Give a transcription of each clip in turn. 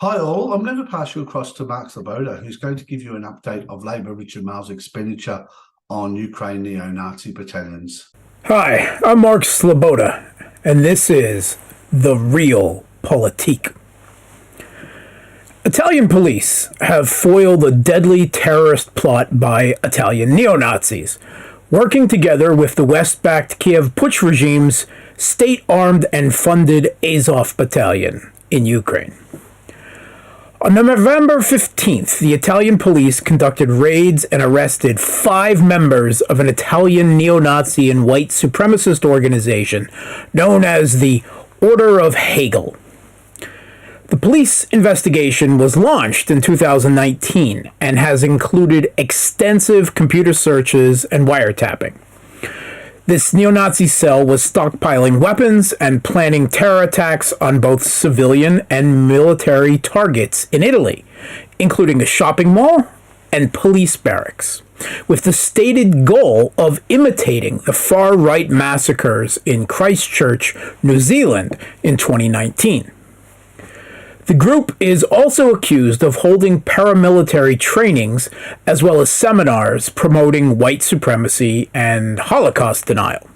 Hi all, I'm going to pass you across to Mark Sloboda, who's going to give you an update of Labour Richard Marles' expenditure on Ukraine neo-Nazi battalions. Hi, I'm Mark Sloboda, and this is The Real Politique. Italian police have foiled a deadly terrorist plot by Italian neo-Nazis, working together with the West-backed Kiev Putsch regime's state-armed and funded Azov battalion in Ukraine. On November 15th, the Italian police conducted raids and arrested 5 members of an Italian neo-Nazi and white supremacist organization known as the Order of Hegel. The police investigation was launched in 2019 and has included extensive computer searches and wiretapping. This neo-Nazi cell was stockpiling weapons and planning terror attacks on both civilian and military targets in Italy, including a shopping mall and police barracks, with the stated goal of imitating the far-right massacres in Christchurch, New Zealand in 2019. The group is also accused of holding paramilitary trainings as well as seminars promoting white supremacy and Holocaust denial.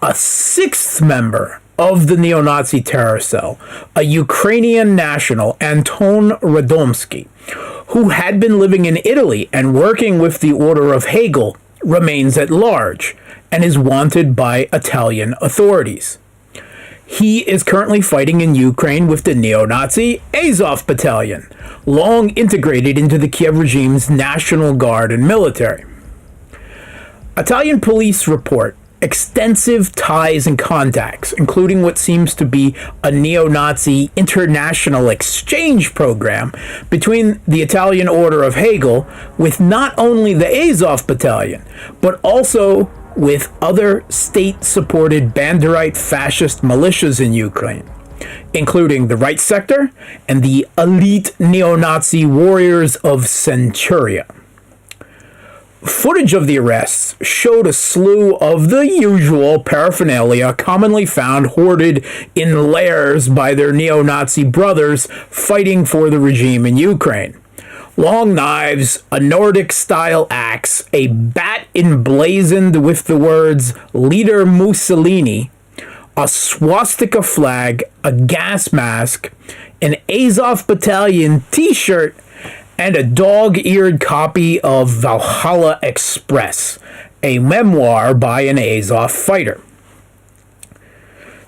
A 6th member of the neo-Nazi terror cell, a Ukrainian national, Anton Radomski, who had been living in Italy and working with the Order of Hegel, remains at large and is wanted by Italian authorities. He is currently fighting in Ukraine with the neo-Nazi Azov battalion, long integrated into the Kiev regime's National Guard and military. Italian police report extensive ties and contacts, including what seems to be a neo-Nazi international exchange program between the Italian Order of Hegel with not only the Azov battalion, but also with other state-supported Banderite fascist militias in Ukraine, including the Right Sector and the elite neo-Nazi warriors of Centuria. Footage of the arrests showed a slew of the usual paraphernalia commonly found hoarded in lairs by their neo-Nazi brothers fighting for the regime in Ukraine. Long knives, a Nordic-style axe, a bat emblazoned with the words Leader Mussolini, a swastika flag, a gas mask, an Azov Battalion t-shirt, and a dog-eared copy of Valhalla Express, a memoir by an Azov fighter.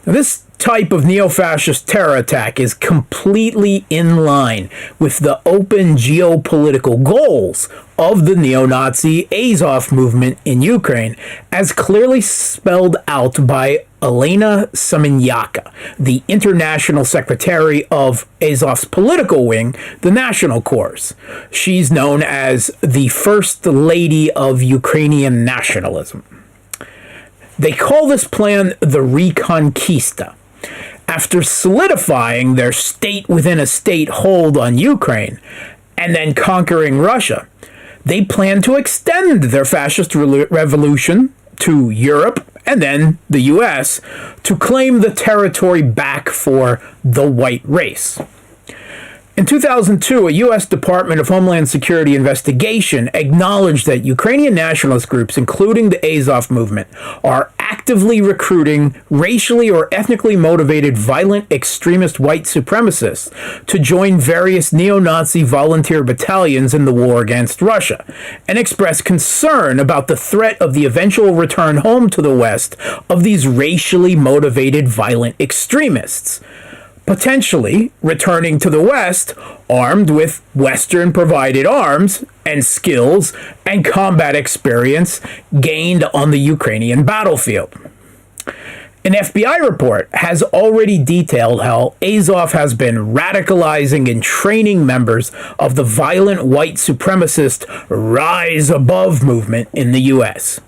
Now, this type of neo-fascist terror attack is completely in line with the open geopolitical goals of the neo-Nazi Azov movement in Ukraine, as clearly spelled out by Elena Semeniaka, the international secretary of Azov's political wing, the National Corps. She's known as the First Lady of Ukrainian nationalism. They call this plan the Reconquista. After solidifying their state-within-a-state hold on Ukraine and then conquering Russia, they plan to extend their fascist revolution to Europe and then the US to claim the territory back for the white race. In 2002, a U.S. Department of Homeland Security investigation acknowledged that Ukrainian nationalist groups, including the Azov movement, are actively recruiting racially or ethnically motivated violent extremist white supremacists to join various neo-Nazi volunteer battalions in the war against Russia, and expressed concern about the threat of the eventual return home to the West of these racially motivated violent extremists, potentially returning to the West armed with Western-provided arms and skills and combat experience gained on the Ukrainian battlefield. An FBI report has already detailed how Azov has been radicalizing and training members of the violent white supremacist Rise Above movement in the U.S.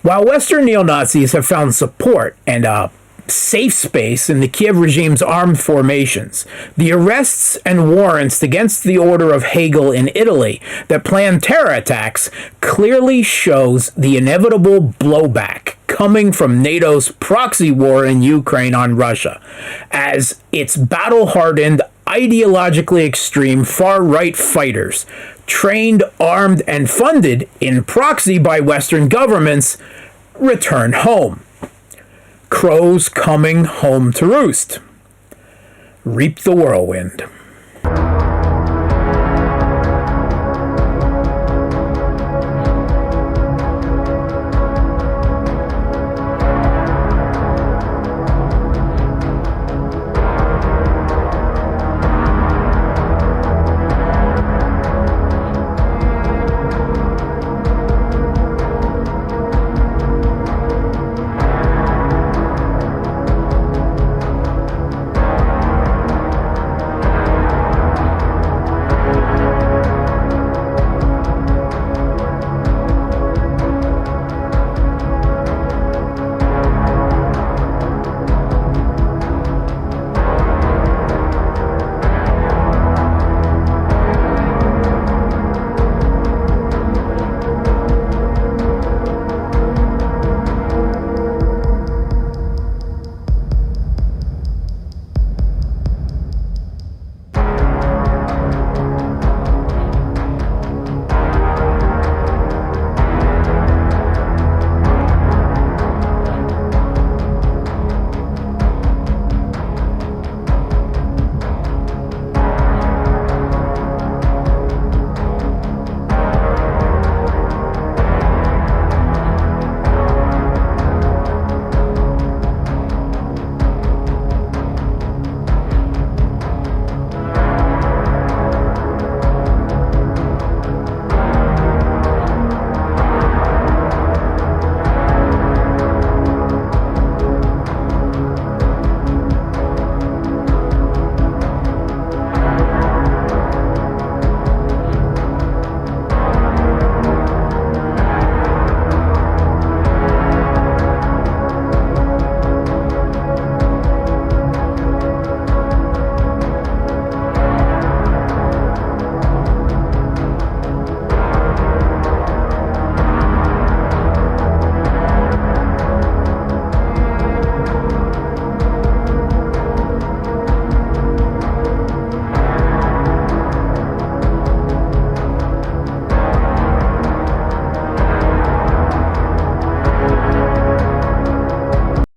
While Western neo-Nazis have found support and safe space in the Kiev regime's armed formations, the arrests and warrants against the Order of Hegel in Italy that planned terror attacks clearly shows the inevitable blowback coming from NATO's proxy war in Ukraine on Russia, as its battle-hardened ideologically extreme far-right fighters, trained, armed, and funded in proxy by Western governments, return home. Crows coming home to roost. Reap the whirlwind.